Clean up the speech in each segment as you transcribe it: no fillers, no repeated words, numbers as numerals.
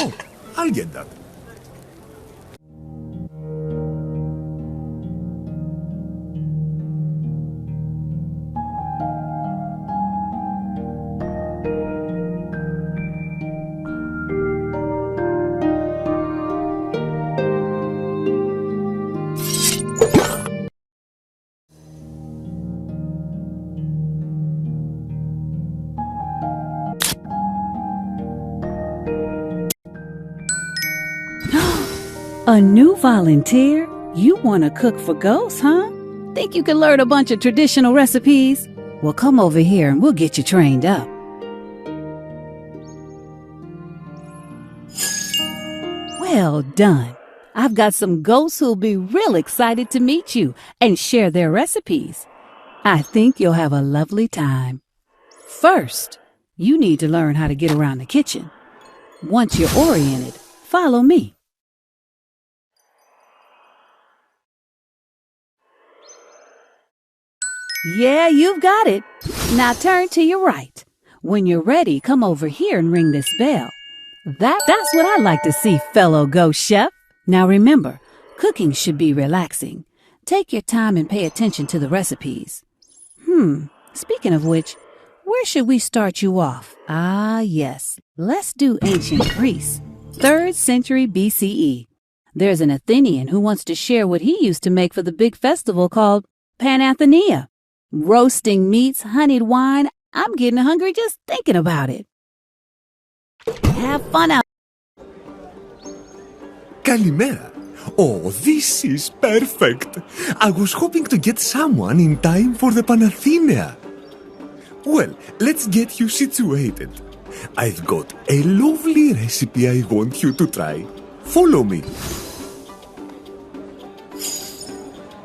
Oh, I'll get that. A new volunteer? You want to cook for ghosts, huh? Think you can learn a bunch of traditional recipes? Well, come over here and we'll get you trained up. Well done. I've got some ghosts who'll be real excited to meet you and share their recipes. I think you'll have a lovely time. First, you need to learn how to get around the kitchen. Once you're oriented, follow me. Yeah, you've got it. Now turn to your right. When you're ready, come over here and ring this bell. That's what I like to see, fellow ghost chef. Now remember, cooking should be relaxing. Take your time and pay attention to the recipes. Speaking of which, where should we start you off? Ah, yes. Let's do ancient Greece, 3rd century BCE. There's an Athenian who wants to share what he used to make for the big festival called Panathenaea. Roasting meats, honeyed wine. I'm getting hungry just thinking about it. Have fun out. Kalimera. Oh, this is perfect. I was hoping to get someone in time for the Panathenaea. Well, let's get you situated. I've got a lovely recipe I want you to try. Follow me.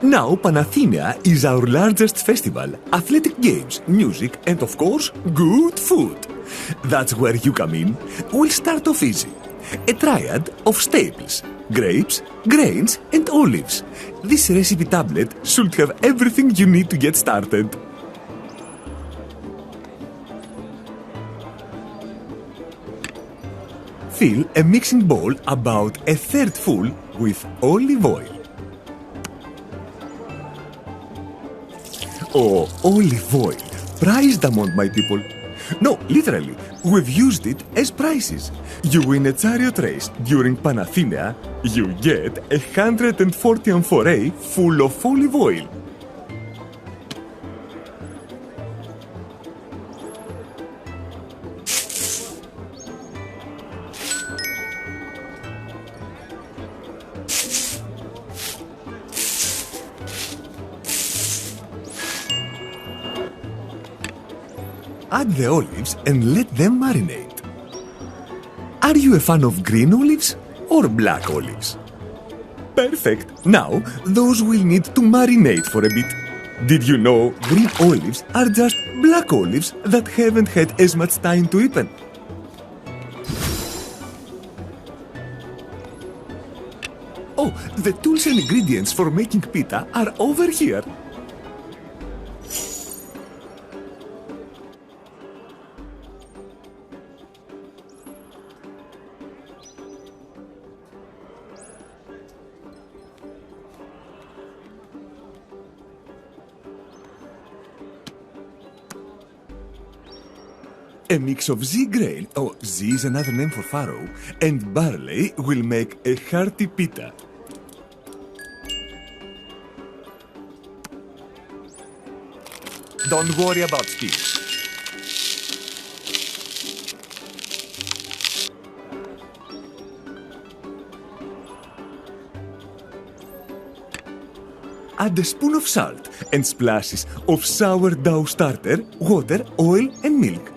Now, Panathenaea is our largest festival, athletic games, music, and of course, good food. That's where you come in. We'll start off easy. A triad of staples, grapes, grains, and olives. This recipe tablet should have everything you need to get started. Fill a mixing bowl about a third full with olive oil. Oh, olive oil, prized among my people. No, literally, we've used it as prizes. You win a chariot race during Panathenaea, you get 140 amphorae full of olive oil. Add the olives and let them marinate. Are you a fan of green olives or black olives? Perfect. Now, those will need to marinate for a bit. Did you know green olives are just black olives that haven't had as much time to ripen? Oh, the tools and ingredients for making pita are over here. A mix of Z grain, Z is another name for farro, and barley will make a hearty pita. Don't worry about skills. Add a spoon of salt and splashes of sourdough starter, water, oil, and milk.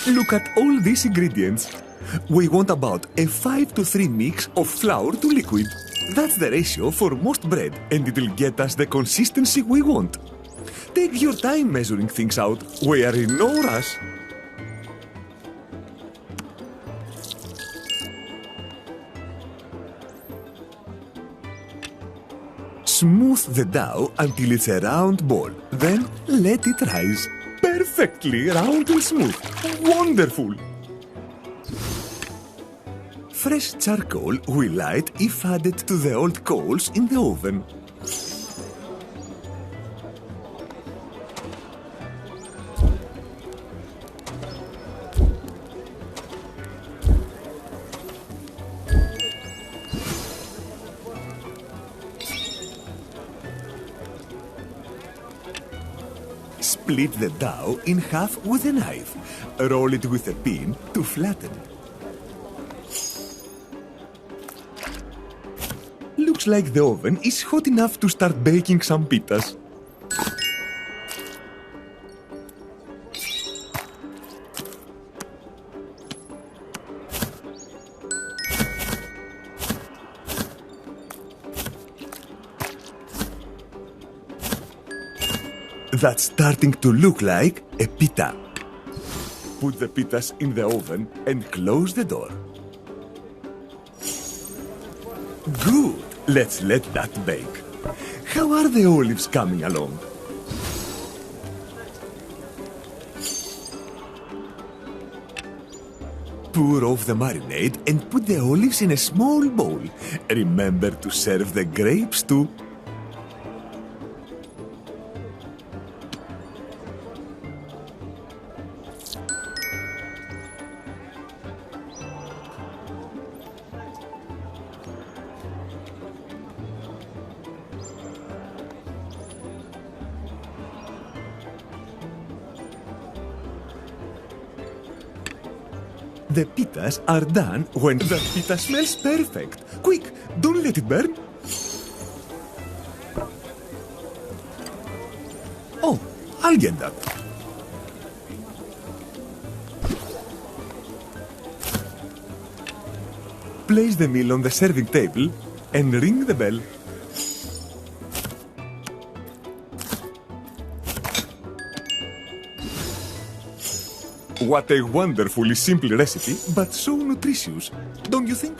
Look at all these ingredients. We want about a 5-3 mix of flour to liquid. That's the ratio for most bread, and it'll get us the consistency we want. Take your time measuring things out. We are in no rush. Smooth the dough until it's a round ball. Then let it rise. Perfectly round and smooth. Wonderful! Fresh charcoal will light if added to the old coals in the oven. Split the dough in half with a knife. Roll it with a pin to flatten. Looks like the oven is hot enough to start baking some pitas. That's starting to look like a pita. Put the pitas in the oven and close the door. Good! Let's let that bake. How are the olives coming along? Pour off the marinade and put the olives in a small bowl. Remember to serve the grapes too. The pitas are done when the pita smells perfect. Quick, don't let it burn. Oh, I'll get that. Place the meal on the serving table and ring the bell. What a wonderfully simple recipe, but so nutritious, don't you think?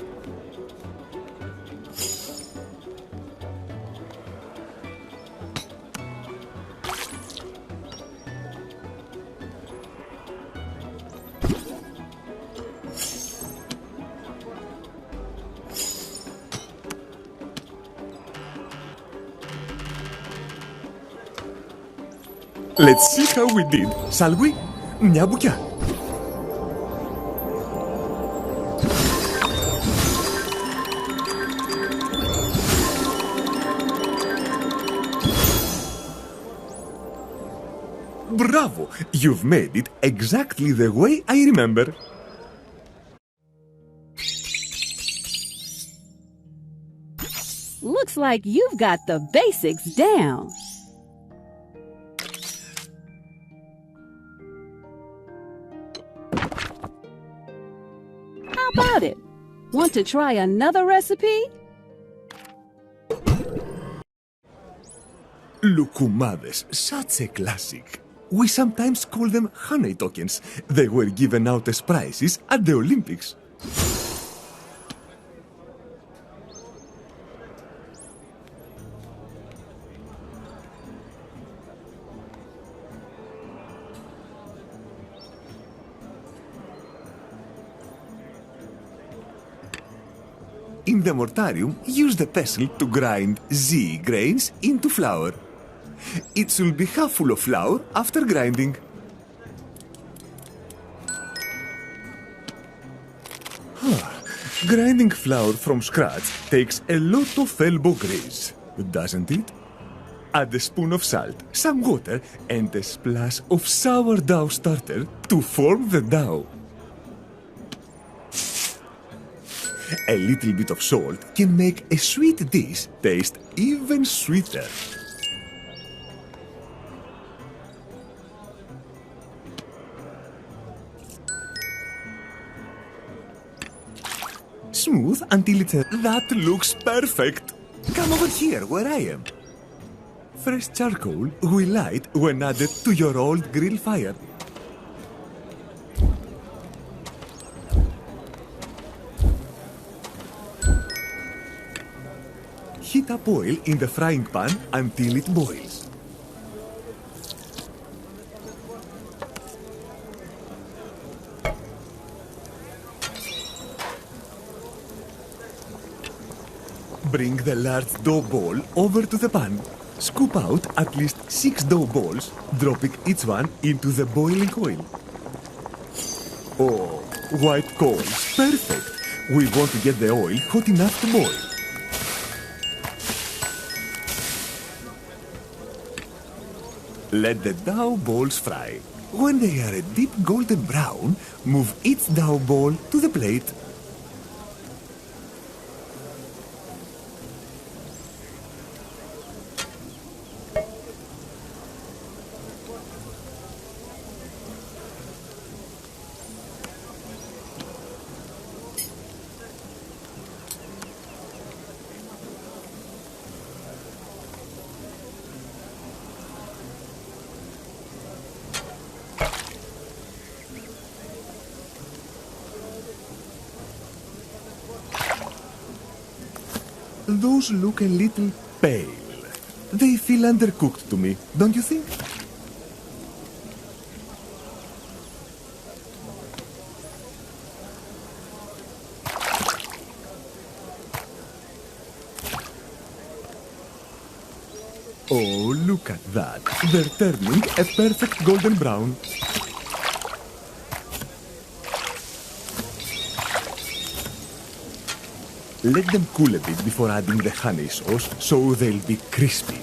Let's see how we did, shall we? Μια μπουκιά. Bravo! You've made it exactly the way I remember. Looks like you've got the basics down. How about it? Want to try another recipe? Loukoumades, such a classic. We sometimes call them honey tokens. They were given out as prizes at the Olympics. In the mortarium, use the pestle to grind Z grains into flour. It should be half full of flour after grinding. Grinding flour from scratch takes a lot of elbow grease, doesn't it? Add a spoon of salt, some water, and a splash of sourdough starter to form the dough. A little bit of salt can make a sweet dish taste even sweeter. Smooth until it's that looks perfect. Come over here where I am. Fresh charcoal will light when added to your old grill fire. heat up oil in the frying pan until it boils. Bring the large dough ball over to the pan. Scoop out at least 6 dough balls, dropping each one into the boiling oil. Oh, white coals, perfect! We want to get the oil hot enough to boil. Let the dough balls fry. When they are a deep golden brown, move each dough ball to the plate. Those look a little pale. They feel undercooked to me, don't you think? Oh, look at that. They're turning a perfect golden brown. Let them cool a bit before adding the honey sauce so they'll be crispy.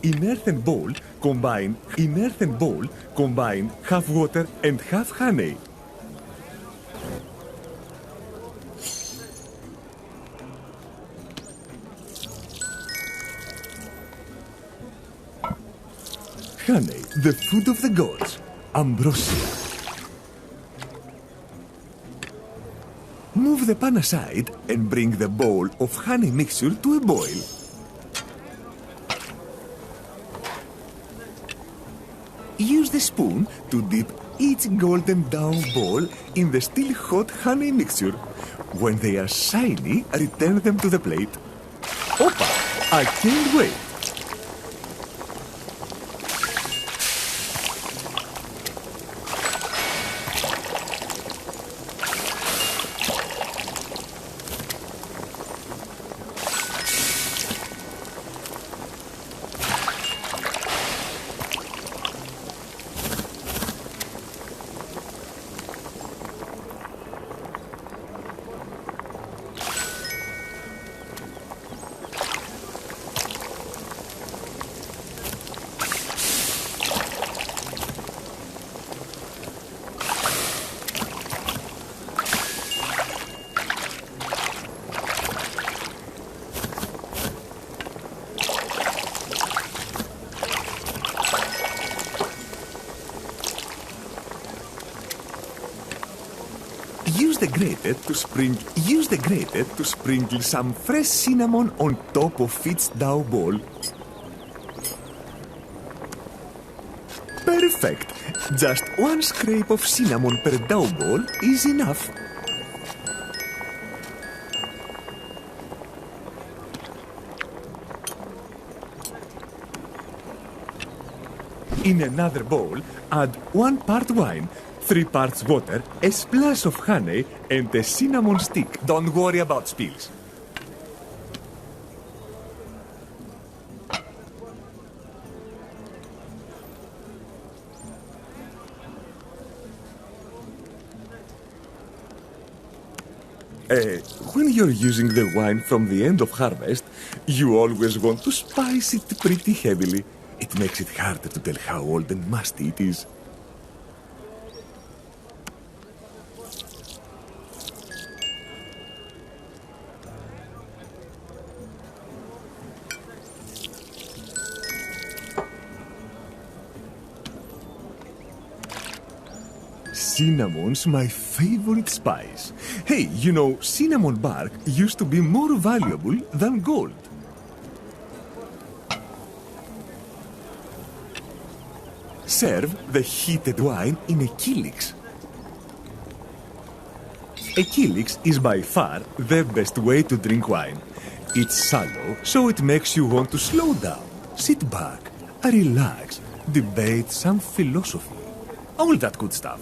In earthen bowl, combine half water and half honey. Honey, the food of the gods. Ambrosia. Move the pan aside and bring the bowl of honey mixture to a boil. Use the spoon to dip each golden dough ball in the still hot honey mixture. When they are shiny, return them to the plate. Opa! I can't wait! Use the grater to sprinkle some fresh cinnamon on top of each dough ball. Perfect! Just one scrape of cinnamon per dough ball is enough. In another bowl, add 1 part wine, 3 parts water, a splash of honey, and a cinnamon stick. Don't worry about spills. When you're using the wine from the end of harvest, you always want to spice it pretty heavily. It makes it harder to tell how old and musty it is. Cinnamon's my favorite spice. Hey, you know, cinnamon bark used to be more valuable than gold. Serve the heated wine in a kylix. A Kilix is by far the best way to drink wine. It's shallow, so it makes you want to slow down, sit back, relax, debate some philosophy. All that good stuff.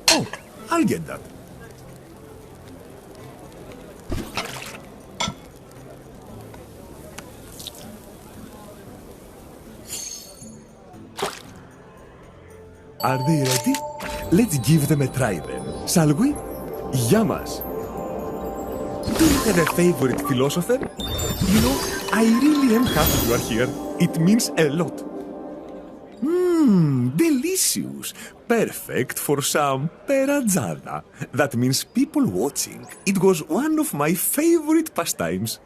Oh, I'll get that. Are they ready? Let's give them a try then, shall we? Yamas! Do you have a favorite philosopher? You know, I really am happy you are here. It means a lot. Delicious. Perfect for some perajada. That means people watching. It was one of my favorite pastimes.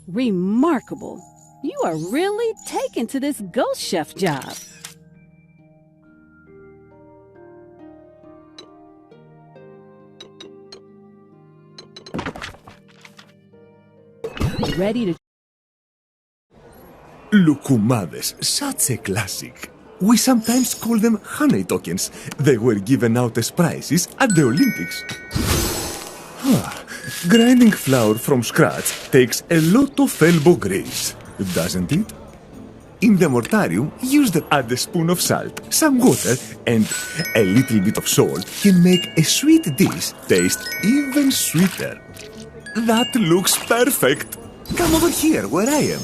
Remarkable. You are really taken to this ghost chef job. Ready to... Loukoumades, such a classic. We sometimes call them honey tokens. They were given out as prizes at the Olympics. Grinding flour from scratch takes a lot of elbow grease, doesn't it? In the mortarium, add a spoon of salt, some water, and a little bit of salt can make a sweet dish taste even sweeter. That looks perfect. Come over here where I am.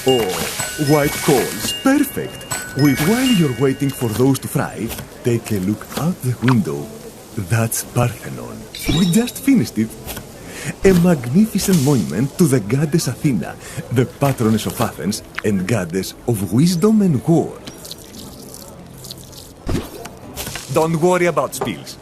Oh, white coals, perfect. While you're waiting for those to fry, take a look out the window. That's Parthenon. We just finished it. A magnificent monument to the goddess Athena, the patroness of Athens and goddess of wisdom and war. Don't worry about spills.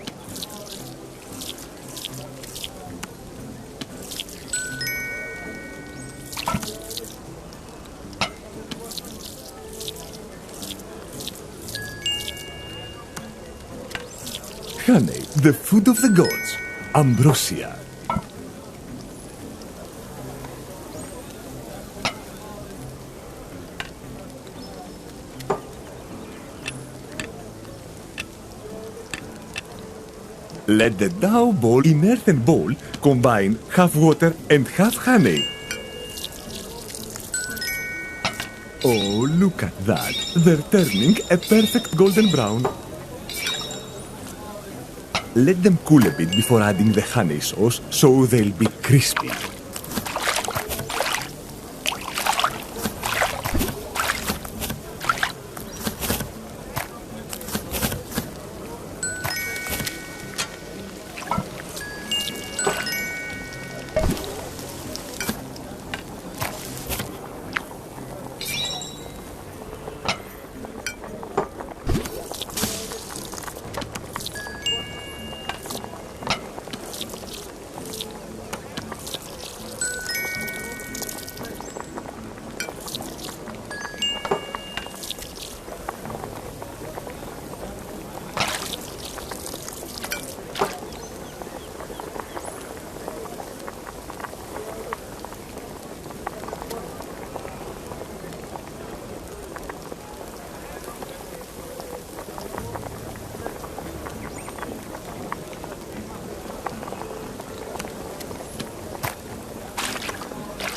Honey, the food of the gods. Ambrosia. Let the dough boil in earthen bowl, combine half water and half honey. Oh, look at that. They're turning a perfect golden brown. Let them cool a bit before adding the honey sauce so they'll be crispy.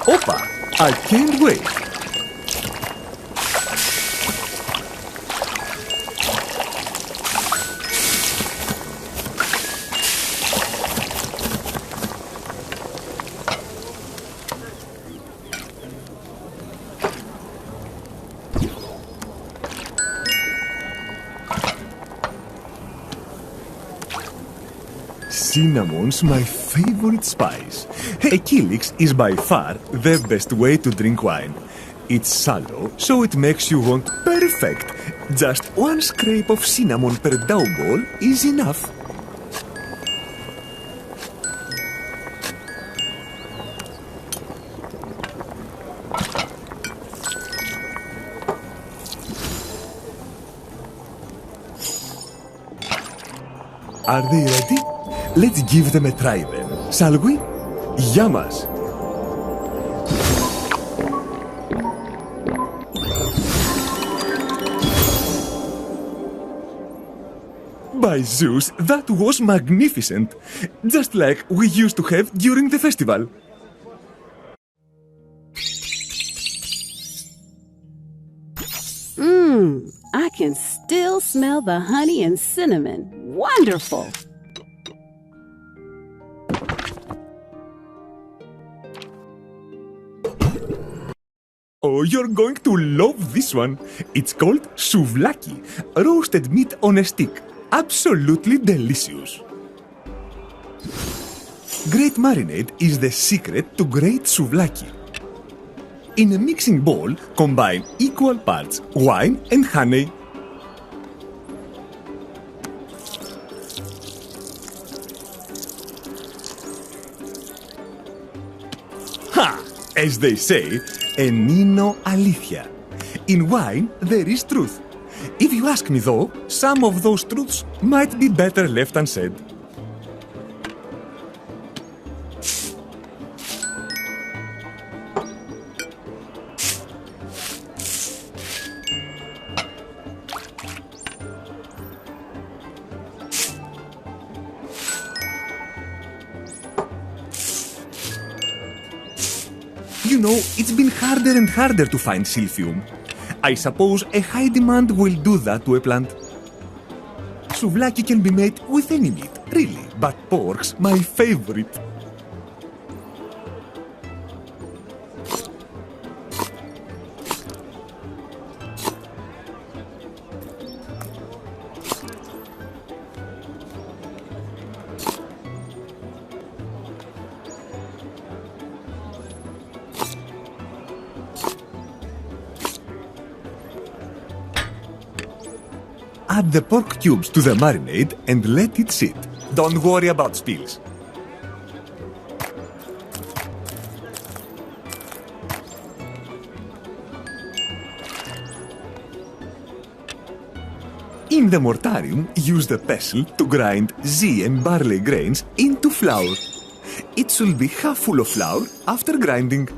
Opa! I can't wait! Cinnamon's my favorite spice. A Kilix is by far the best way to drink wine. It's shallow, so it makes you want perfect. Just one scrape of cinnamon per dough ball is enough. Are they ready? Let's give them a try then, shall we? Yamas! By Zeus, that was magnificent! Just like we used to have during the festival. I can still smell the honey and cinnamon. Wonderful! Oh, you're going to love this one. It's called Souvlaki, roasted meat on a stick. Absolutely delicious. Great marinade is the secret to great souvlaki. In a mixing bowl, combine equal parts wine and honey. Ha! As they say, enino alithia. In wine, there is truth. If you ask me though, some of those truths might be better left unsaid. You know, it's been harder and harder to find silphium. I suppose a high demand will do that to a plant. Souvlaki can be made with any meat, really, but pork's my favorite. Add the pork cubes to the marinade and let it sit. Don't worry about spills. In the mortarium, use the pestle to grind zea and barley grains into flour. It should be half full of flour after grinding.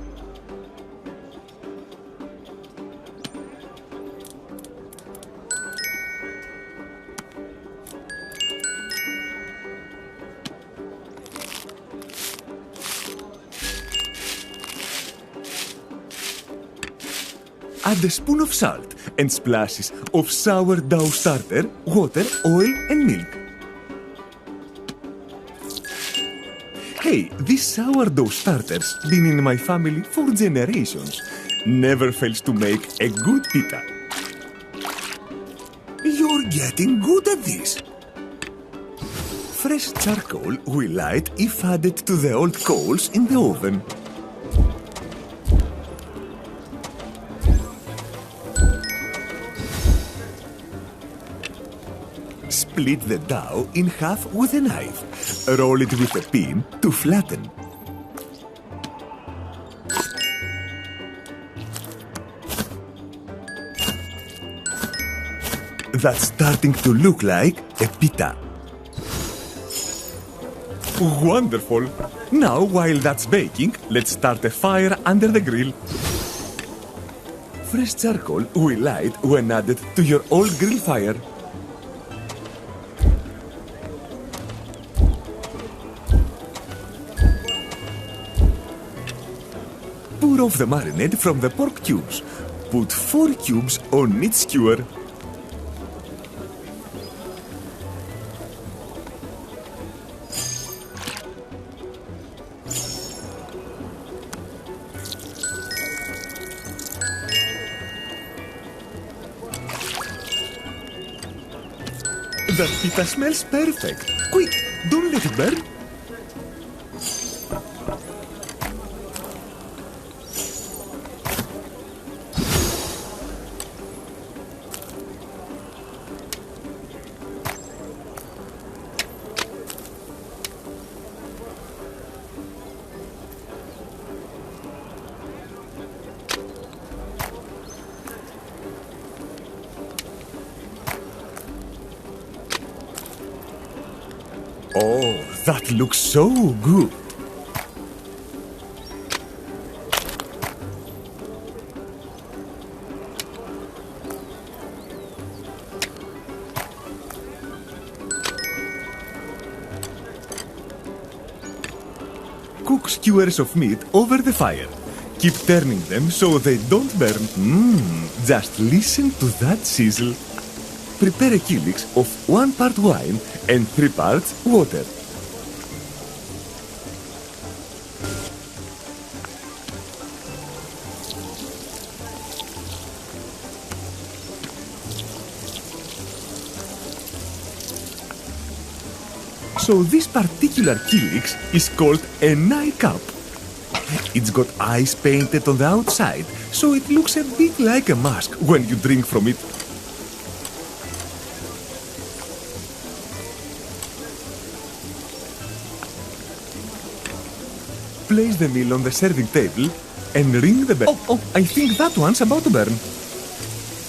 Add a spoon of salt and splashes of sourdough starter, water, oil and milk. Hey, this sourdough starter's been in my family for generations. Never fails to make a good pita. You're getting good at this. Fresh charcoal will light if added to the old coals in the oven. Split the dough in half with a knife. Roll it with a pin to flatten. That's starting to look like a pita. Wonderful! Now, while that's baking, let's start a fire under the grill. Fresh charcoal will light when added to your old grill fire. Pour off the marinade from the pork cubes. Put 4 cubes on each skewer. That pita smells perfect. Quick, don't let it burn. Oh, that looks so good. Cook skewers of meat over the fire. Keep turning them so they don't burn. Just listen to that sizzle. Prepare a kylix of 1 part wine and 3 parts water. So this particular kylix is called an eye cup. It's got eyes painted on the outside, so it looks a bit like a mask when you drink from it. Place the meal on the serving table and ring the bell. Oh, I think that one's about to burn.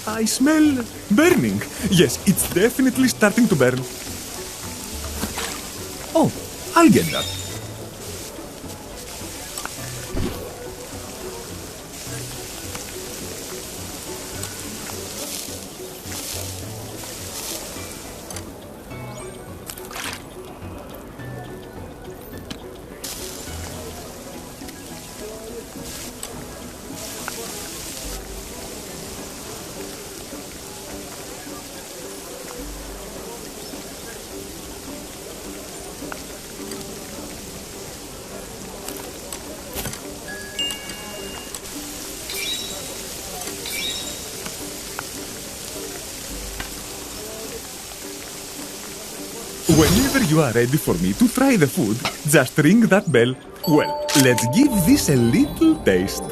I smell burning. Yes, it's definitely starting to burn. Oh, I'll get that. Whenever you are ready for me to try the food, just ring that bell. Well, let's give this a little taste.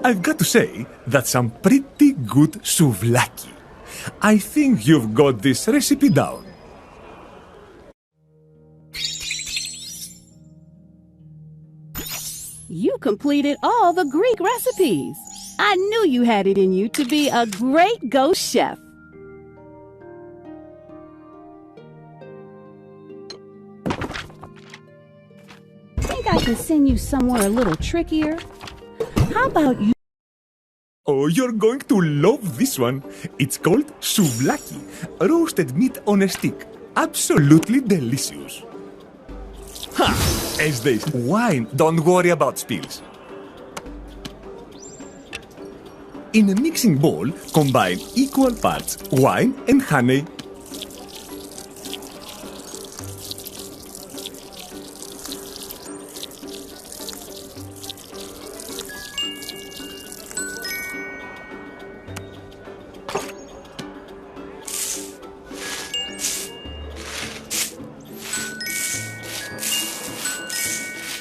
I've got to say, that's some pretty good souvlaki. I think you've got this recipe down. You completed all the Greek recipes. I knew you had it in you to be a great ghost chef. Think I can send you somewhere a little trickier? How about you? Oh, you're going to love this one. It's called souvlaki, roasted meat on a stick. Absolutely delicious. Ha! As they say, wine, don't worry about spills. In a mixing bowl, combine equal parts wine and honey.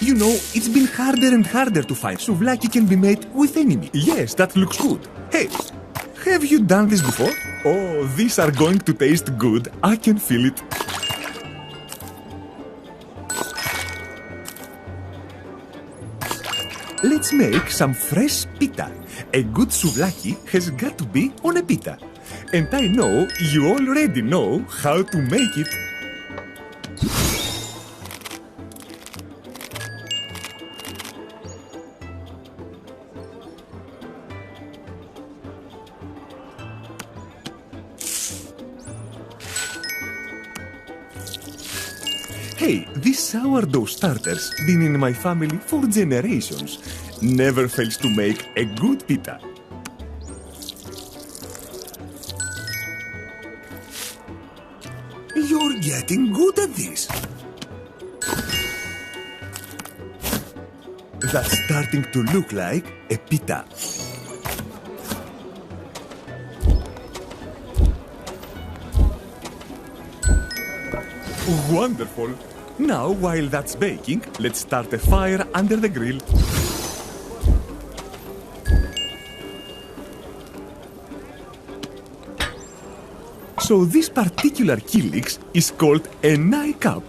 You know, it's been harder and harder to find souvlaki can be made with any meat. Yes, that looks good. Hey, have you done this before? Oh, these are going to taste good. I can feel it. Let's make some fresh pita. A good souvlaki has got to be on a pita. And I know you already know how to make it. Hey, this sourdough starter's been in my family for generations. Never fails to make a good pita. You're getting good at this. That's starting to look like a pita. Wonderful! Now, while that's baking, let's start a fire under the grill. So this particular kilix is called an eye cup.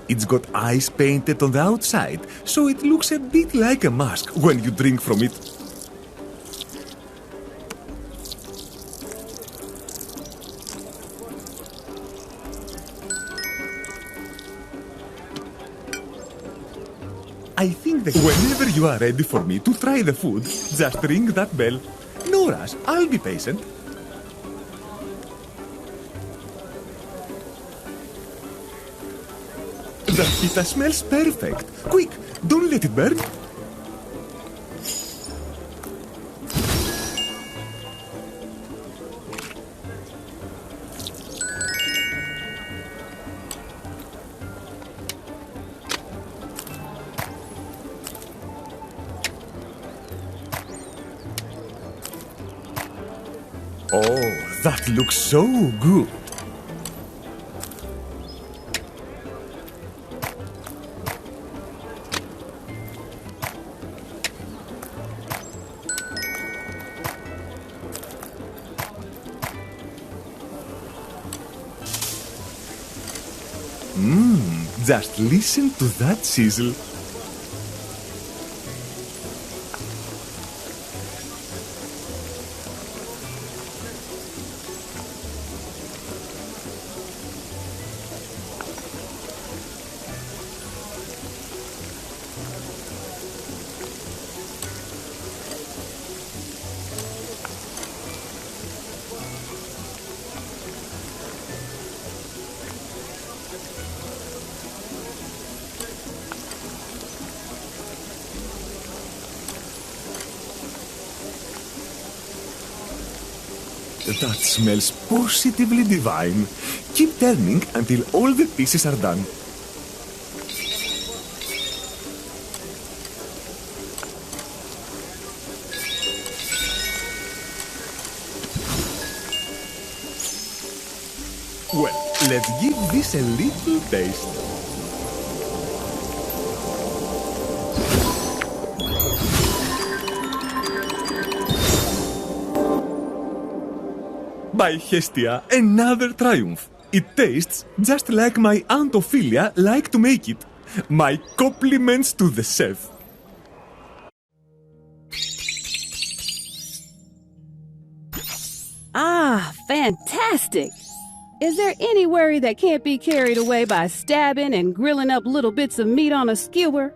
It's got eyes painted on the outside, so it looks a bit like a mask when you drink from it. I think that whenever you are ready for me to try the food, just ring that bell. No rush, I'll be patient. The pita smells perfect. Quick, don't let it burn. Oh, that looks so good. Just listen to that sizzle. That smells positively divine. Keep turning until all the pieces are done. Well, let's give this a little taste. By Hestia, another triumph. It tastes just like my Aunt Ophelia liked to make it. My compliments to the chef. Ah, fantastic! Is there any worry that can't be carried away by stabbing and grilling up little bits of meat on a skewer?